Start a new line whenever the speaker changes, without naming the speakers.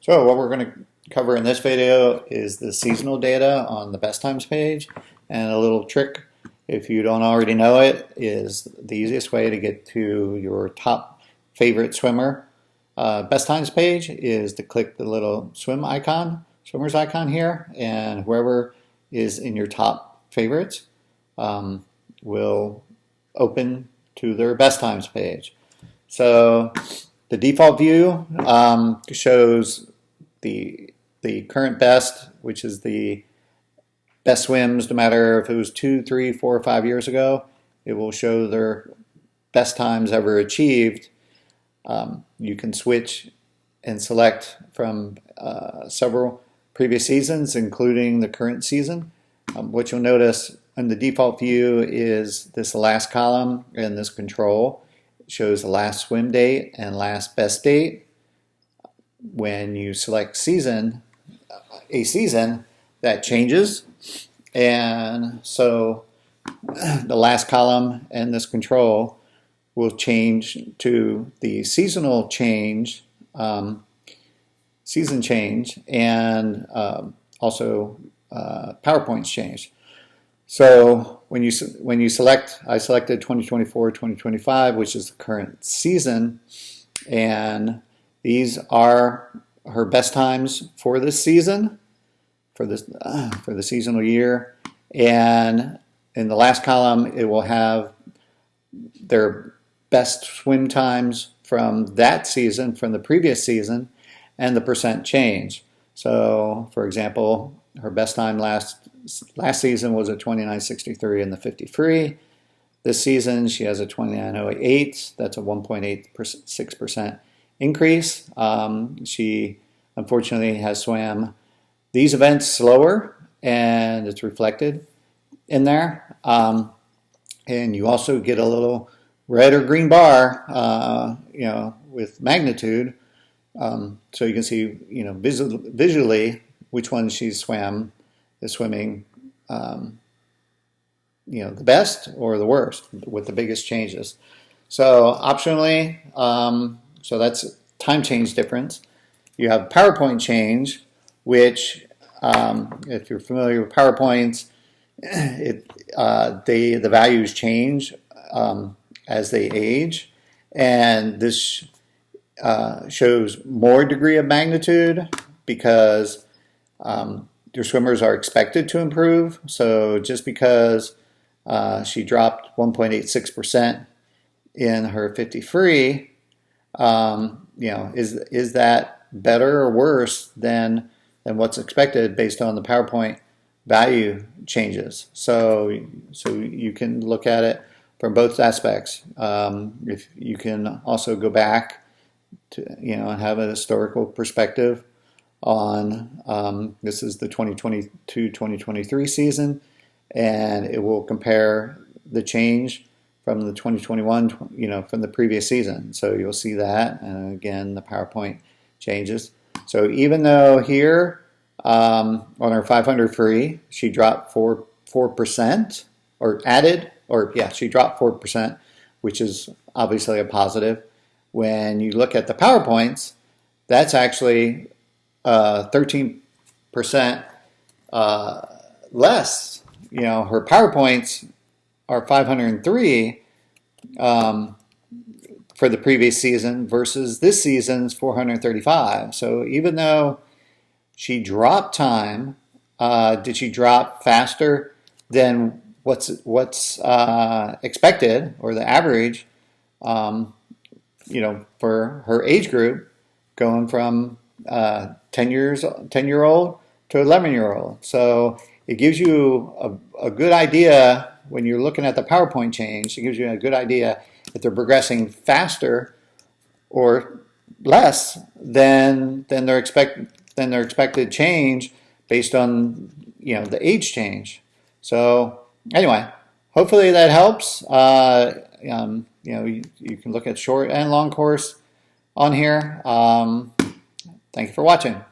So what we're going to cover in this video is the seasonal data on the best times page, and a little trick, if you don't already know it, is the easiest way to get to your top favorite swimmer best times page is to click the little swimmer's icon here, and whoever is in your top favorites will open to their best times page. So the default view shows the current best, which is the best swims, no matter if it was 2, 3, 4, or 5 years ago. It will show their best times ever achieved. You can switch and select from several previous seasons, including the current season. What you'll notice in the default view is this last column and this control. It shows the last swim date and last best date. When you select a season, that changes. And so the last column and this control will change to the seasonal change, season change, and also PowerPoint's change. So when you select, I selected 2024-2025, which is the current season, and these are her best times for this season, for the seasonal year. And in the last column, it will have their best swim times from that season, from the previous season, and the percent change. So, for example, her best time last season was a 29.63 in the 50 free. This season, she has a 29.08. That's a 1.86% increase. She unfortunately has swam these events slower, and it's reflected in there. And you also get a little red or green bar, with magnitude, so you can see, visually which one she is swimming, the best or the worst with the biggest changes. So optionally, so that's time change difference. You have PowerPoint change, which, if you're familiar with PowerPoints, the values change as they age, and this shows more degree of magnitude because your swimmers are expected to improve. So just because she dropped 1.86% in her 50 free, is that better or worse than what's expected based on the PowerPoint value changes? So you can look at it from both aspects. If you can also go back to and have a historical perspective on this is the 2022-2023 season, and it will compare the change from the 2021, from the previous season. So you'll see that, and again, the PowerPoint changes. So even though here on our 500 free, she dropped 4%, she dropped 4%, which is obviously a positive. When you look at the PowerPoints, that's actually 13% less. Her PowerPoints are 503 for the previous season versus this season's 435. So even though she dropped time, did she drop faster than what's expected, or the average, for her age group, going from 10-year-old to 11-year-old. So it gives you a good idea when you're looking at the PowerPoint change. It gives you a good idea if they're progressing faster or less than their expected change based on the age change. So anyway, hopefully that helps. You can look at short and long course on here. Thank you for watching.